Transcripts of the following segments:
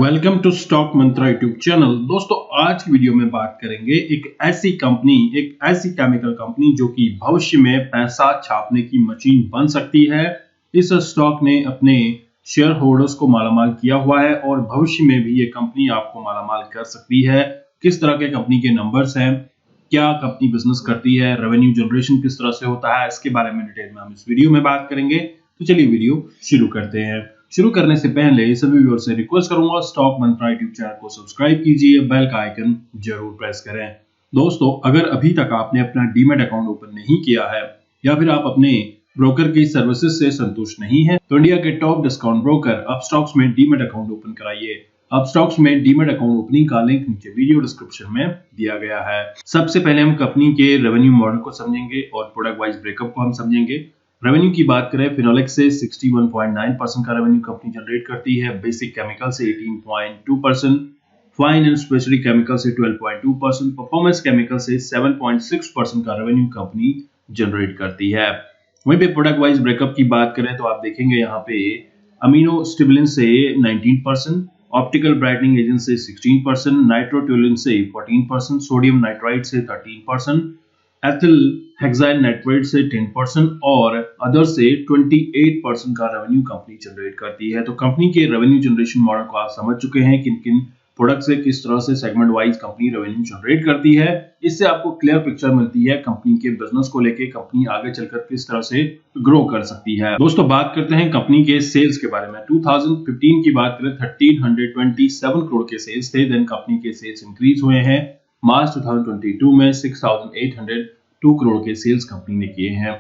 Welcome to Stock Mantra YouTube channel. दोस्तों आज की वीडियो में बात करेंगे एक ऐसी केमिकल कंपनी जो कि भविष्य में पैसा छापने की मशीन बन सकती है। इस स्टॉक ने अपने शेयर होल्डर्स को मालामाल किया हुआ है और भविष्य में भी ये कंपनी आपको मालामाल कर सकती है। किस तरह के कंपनी के नंबर्स हैं, क्या कंपनी बिजनेस करती है, रेवेन्यू जनरेशन किस तरह से होता है, इसके बारे में डिटेल में हम इस वीडियो में बात करेंगे। तो चलिए वीडियो शुरू करते हैं। शुरू करने से पहले सभी व्यूअर्स से रिक्वेस्ट करूंगा, स्टॉक मंत्रा यूट्यूब चैनल को सब्सक्राइब कीजिए, बेल का आइकन जरूर प्रेस करें। दोस्तों अगर अभी तक आपने अपना डीमैट अकाउंट ओपन नहीं किया है या फिर आप अपने ब्रोकर की सर्विसेज से संतुष्ट नहीं है तो इंडिया के टॉप डिस्काउंट ब्रोकर अपस्टॉक्स में डीमैट अकाउंट ओपन कराइए। अपस्टॉक्स में डीमैट अकाउंट ओपनिंग का लिंक नीचे वीडियो डिस्क्रिप्शन में दिया गया है। सबसे पहले हम कंपनी के रेवेन्यू मॉडल को समझेंगे और प्रोडक्ट वाइज ब्रेकअप को हम समझेंगे। रेवेन्यू की बात करें, फिनोलेक्स से 61.9% का रेवेन्यू कंपनी जनरेट करती है, बेसिक केमिकल से 18.2%, फाइन एंड स्पेशलिटी केमिकल से 12.2%, परफॉर्मेंस केमिकल से 7.6% का रेवेन्यू कंपनी जनरेट करती है। वहीं पे प्रोडक्ट वाइज ब्रेकअप की बात करें तो आप देखेंगे यहाँ पे अमीनो स्टिबुलिन से 19%, ऑप्टिकल ब्राइटनिंग एजेंट से 16%, नाइट्रोट्यूलिन से 14%, सोडियम नाइट्राइट से 13%, एथिल हेक्साइल नाइट्रेट से 10% और अदर से 28% का रेवेन्यू कंपनी जनरेट करती है। तो कंपनी के रेवेन्यू जनरेशन मॉडल को आप समझ चुके हैं, किन किन प्रोडक्ट से किस तरह से segment wise company revenue generate करती है। इससे आपको क्लियर पिक्चर मिलती है कंपनी के बिजनेस को लेके, कंपनी आगे चलकर किस तरह से ग्रो कर सकती है। दोस्तों बात करते हैं कंपनी के सेल्स के बारे में। 2015 की बात करें 1327 करोड़ के सेल्स थे। देन कंपनी के सेल्स इंक्रीज हुए हैं। मार्च 2022 में 6802 करोड़ के सेल्स कंपनी ने किए हैं।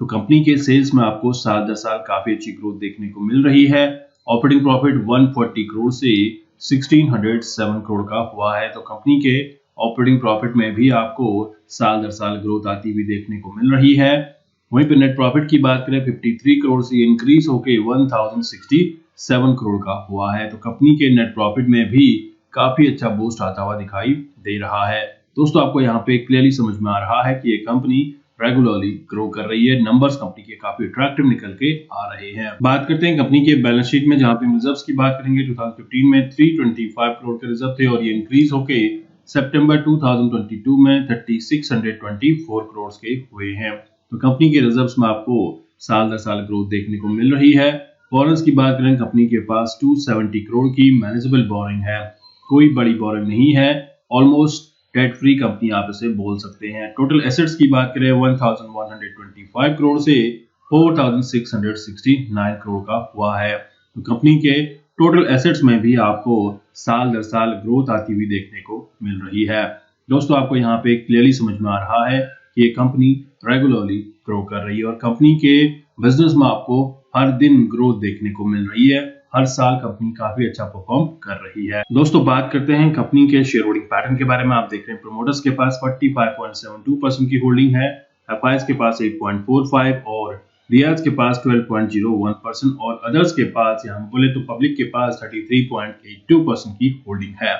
तो कंपनी के सेल्स में आपको साल दर साल काफी अच्छी ग्रोथ देखने को मिल रही है। ऑपरेटिंग प्रॉफिट 140 करोड़ से 1607 करोड़ का हुआ है। तो कंपनी के ऑपरेटिंग प्रॉफिट में भी आपको साल दर साल ग्रोथ आती हुई देखने को मिल रही है। वहीं पे नेट प्रॉफिट की बात करें 53 करोड़ से इंक्रीज होकर 1067 करोड़ का हुआ है। तो कंपनी के नेट प्रॉफिट में भी काफी अच्छा बूस्ट आता हुआ दिखाई दे रहा है। दोस्तों आपको यहाँ पे क्लियरली समझ में आ रहा है कि ये कंपनी रेगुलरली ग्रो कर रही है। नंबर्स कंपनी के काफी अट्रैक्टिव निकल के आ रहे हैं। बात करते हैं कंपनी के बैलेंस शीट में, जहां पे रिजर्व्स की बात करेंगे 2015 में 325 करोड़ के रिजर्व थे और ये इंक्रीज होके सितंबर 2022 में 3624 करोड़ के हुए हैं। तो कंपनी के रिजर्व्स में आपको साल दर साल ग्रोथ देखने को मिल रही है। बोरोइंग्स की बात करें, कंपनी के पास 270 करोड़ की मैनेजेबल बोरिंग है, कोई बड़ी बोरिंग नहीं है, ऑलमोस्ट डेट फ्री कंपनी आप इसे बोल सकते हैं। टोटल एसेट्स की बात करें 1125 करोड़ से 4669 करोड़ का हुआ है। तो कंपनी के टोटल एसेट्स में भी आपको साल दर साल ग्रोथ आती हुई देखने को मिल रही है। दोस्तों आपको यहाँ पे क्लियरली समझ में आ रहा है कि ये कंपनी रेगुलरली ग्रो कर रही है और कंपनी के बिजनेस में आपको हर दिन ग्रोथ देखने को मिल रही है। हर साल कंपनी काफी अच्छा परफॉर्म कर रही है। दोस्तों बात करते हैं कंपनी के शेयर होल्डिंग पैटर्न के बारे में। आप देख रहे हैं प्रमोटर्स के पास 45.72% की होल्डिंग है, एफआईएस के पास 8.45 और रियाज के पास 12.01% और अदर्स के पास, यहाँ बोले तो पब्लिक के पास 33.82% की होल्डिंग है।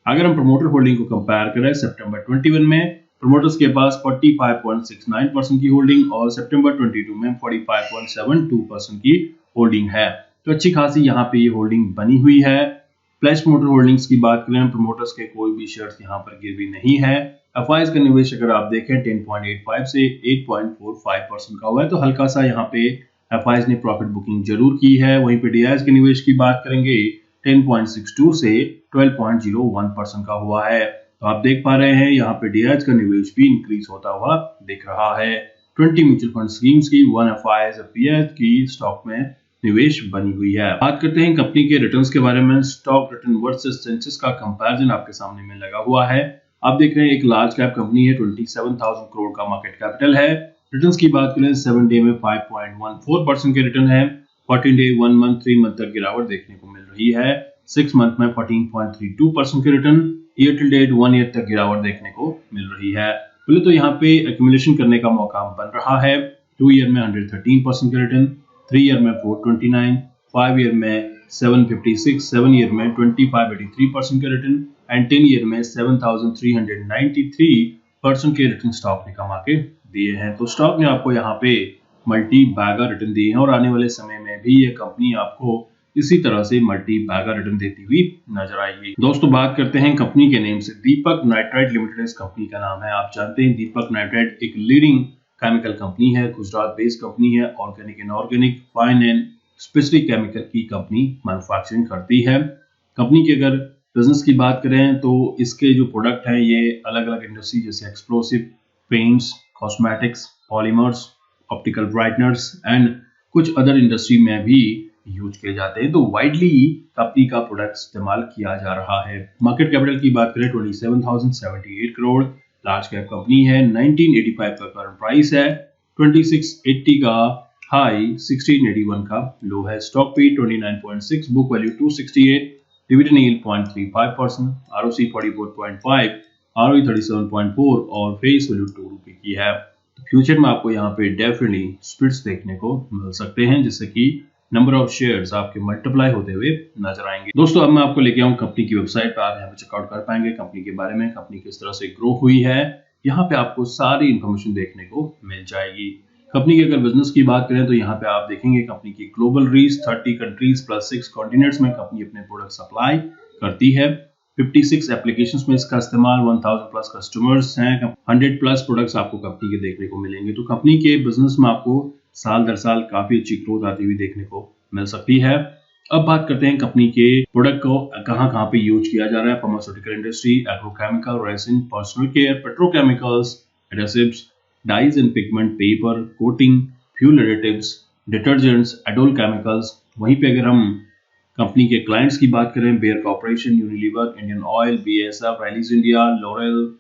अगर हम प्रमोटर होल्डिंग को कंपेयर करें, सितंबर 21 में प्रमोटर्स के पास 45.69% की होल्डिंग और सितंबर 22 में 45.72% की होल्डिंग है। तो अच्छी खासी यहाँ पे ये होल्डिंग बनी हुई है। प्लेस प्रमोटर होल्डिंग्स की बात करें, प्रमोटर्स के कोई भी शेयर्स यहाँ पर गिरवी नहीं है। एफआईएस का निवेश अगर आप देखें 10.85 से 8.45% का हुआ है, तो हल्का सा यहाँ पे एफआईएस ने प्रॉफिट बुकिंग जरूर की है। वहीं पे डीआईएस के निवेश की बात करेंगे 10.62 से 12.01% का हुआ है। तो आप देख पा रहे हैं यहाँ पे डीआईएस का निवेश भी इंक्रीज होता हुआ दिख रहा है। 20 म्यूचुअल फंड स्कीम्स की 1 एफआईएस की स्टॉक में निवेश बनी हुई है। बात करते हैं कंपनी के रिटर्न्स के बारे में। स्टॉक रिटर्न वर्सेस सेंसेक्स का कंपैरिजन आपके सामने में लगा हुआ है। आप देख रहे हैं एक लार्ज कैप कंपनी है, 27,000 करोड़ का मार्केट कैपिटल है। रिटर्न्स की बात करें 7 डे में 5.14% के रिटर्न है, 14 डे 1 मंथ 3 मंथ तक गिरावट देखने को मिल रही है, 6 मंथ में 14.32% के return, year till date 1 year तक गिरावट देखने को मिल रही है। बोले तो यहाँ पे एक्यूमुलेशन करने का मौका बन रहा है। 2 ईयर में 113% के रिटर्न, 3 ईयर में 429, 5 ईयर में 756, 7 ईयर में 2583% के रिटर्न एंड 10 ईयर में 7393% के रिटर्न स्टॉक ने कमा के दिए हैं। तो स्टॉक ने आपको यहाँ पे मल्टी बैगर रिटर्न दिए हैं और आने वाले समय में भी ये कंपनी आपको इसी तरह से मल्टी बैगर रिटर्न देती हुई नजर आएगी। दोस्तों बात करते हैं कंपनी के नेम से। दीपक नाइट्राइट लिमिटेड इस कंपनी का नाम है। आप जानते हैं दीपक नाइट्राइट एक लीडिंग केमिकल कंपनी है, गुजरात बेस्ड कंपनी है। Organic, inorganic, fine and specific chemical की कंपनी मैन्युफैक्चरिंग करती है। कंपनी की अगर बिजनेस की बात करें तो इसके जो प्रोडक्ट हैं ये अलग अलग इंडस्ट्री जैसे explosive, paints, cosmetics, polymers, optical brighteners and कुछ अदर इंडस्ट्री में भी यूज किए जाते हैं। तो वाइडली कंपनी का प्रोडक्ट इस्तेमाल किया जा रहा है। मार्केट कैपिटल की बात करें 27,078 करोड़, लार्ज कैप कंपनी है। 1985 का करंट प्राइस है, 2680 का हाई, 1681 का लो है। स्टॉक पे 29.6, book value 268, dividend yield 0.35%, ROC 44.5, ROE 37.4 और फेस वैल्यू 2 रुपए की है। फ्यूचर में आपको यहाँ पे डेफिनेटली स्प्लिट्स देखने को मिल सकते हैं जिससे कि नंबर ऑफ शेयर्स आपके मल्टीप्लाई होते हुए नजर आएंगे। दोस्तों अब मैं आपको लेके आऊँ कंपनी की वेबसाइट पर। आप यहाँ पे चेकआउट कर पाएंगे कंपनी के बारे में, कंपनी किस तरह से ग्रो हुई है। यहाँ पे आपको सारी इंफॉर्मेशन देखने को मिल जाएगी। कंपनी की अगर बिजनेस की बात करें तो यहाँ पे आप देखेंगे कंपनी की global reach 30 countries plus 6 continents में कंपनी अपने प्रोडक्ट सप्लाई करती है। 56 एप्लीकेशंस में इसका इस्तेमाल, 1000 प्लस कस्टमर्स हैं, 100 प्लस प्रोडक्ट्स आपको कंपनी के देखने को मिलेंगे। तो कंपनी के बिजनेस में आपको साल दर साल काफी अच्छी ग्रोथ आती हुई देखने को मिल सकती है। अब बात करते हैं कंपनी के प्रोडक्ट को कहां पे यूज किया जा रहा है। Pharmaceutical industry, agrochemical, resin, personal care, petrochemicals, adhesives, dyes and pigment, paper, coating, fuel additives, detergents, aldol chemicals. वहीं पे अगर हम कंपनी के क्लाइंट्स की बात करें, Bayer corporation, Unilever, Indian Oil, BASF, Rallis India, Laurel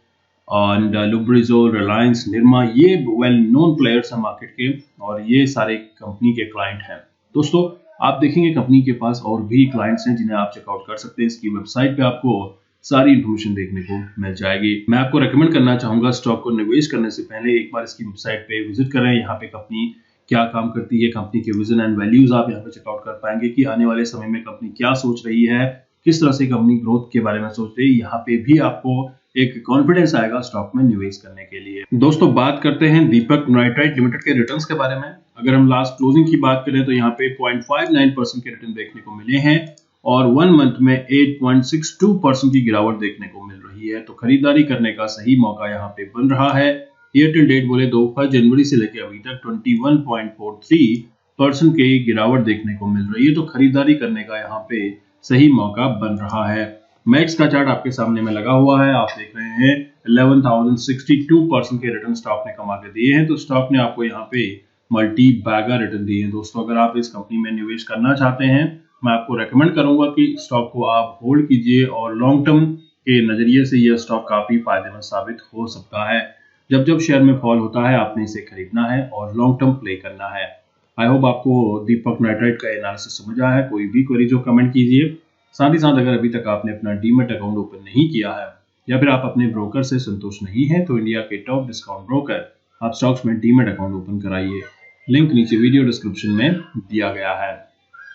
and Lubrizol, Reliance, Nirma, ये वेल नोन प्लेयर्स हैं मार्केट के और ये सारे कंपनी के क्लाइंट हैं। दोस्तों आप देखेंगे कंपनी के पास और भी क्लाइंट्स हैं जिन्हें आप चेकआउट कर सकते हैं। इसकी वेबसाइट पे आपको सारी इंफॉर्मेशन देखने को मिल जाएगी। मैं आपको रेकमेंड करना चाहूंगा स्टॉक को निवेश करने से पहले एक बार इसकी वेबसाइट पे विजिट करें। यहाँ पे कंपनी क्या काम करती है, कंपनी के विजन एंड वैल्यूज आप यहाँ पे चेकआउट कर पाएंगे कि आने वाले समय में कंपनी क्या सोच रही है, किस तरह से कंपनी ग्रोथ के बारे में सोच रही है। यहाँ पे भी आपको एक कॉन्फिडेंस आएगा स्टॉक में निवेश करने के लिए। दोस्तों बात करते हैं दीपक नाइट्राइट लिमिटेड के रिटर्न्स के बारे में। अगर हम लास्ट क्लोजिंग की बात करें तो यहाँ पे 0.59% के रिटर्न देखने को मिले हैं और 1 मंथ में 8.62% की गिरावट देखने को मिल रही है। तो खरीदारी करने का सही मौका यहाँ पे बन रहा है। ईयर टिल डेट बोले तो 1 जनवरी से लेकर अभी तक 21.43% की गिरावट देखने को मिल रही है। तो खरीदारी करने का यहाँ पे सही मौका बन रहा है। मैक्स का चार्ट आपके सामने में लगा हुआ है, आप देख रहे हैं 11,062% के रिटर्न स्टॉक ने कमा के दिए हैं। तो स्टॉक ने आपको यहाँ पे मल्टी बैगर रिटर्न दिए हैं। दोस्तों अगर आप इस कंपनी में निवेश करना चाहते हैं, मैं आपको रेकमेंड करूंगा कि स्टॉक को आप होल्ड कीजिए और लॉन्ग टर्म के नजरिए से यह स्टॉक काफी फायदेमंद साबित हो सकता है। जब जब शेयर में फॉल होता है आपने इसे खरीदना है और लॉन्ग टर्म प्ले करना है। आई होप आपको दीपक नाइट्राइट का एनालिसिस समझ आया है। कोई भी क्वेरी जो कमेंट कीजिए। साथ ही साथ अगर अभी तक आपने अपना डीमैट अकाउंट ओपन नहीं किया है या फिर आप अपने ब्रोकर से संतुष्ट नहीं है तो इंडिया के टॉप डिस्काउंट ब्रोकर आप स्टॉक्स में डीमैट अकाउंट ओपन कराइए। लिंक नीचे वीडियो डिस्क्रिप्शन में दिया गया है।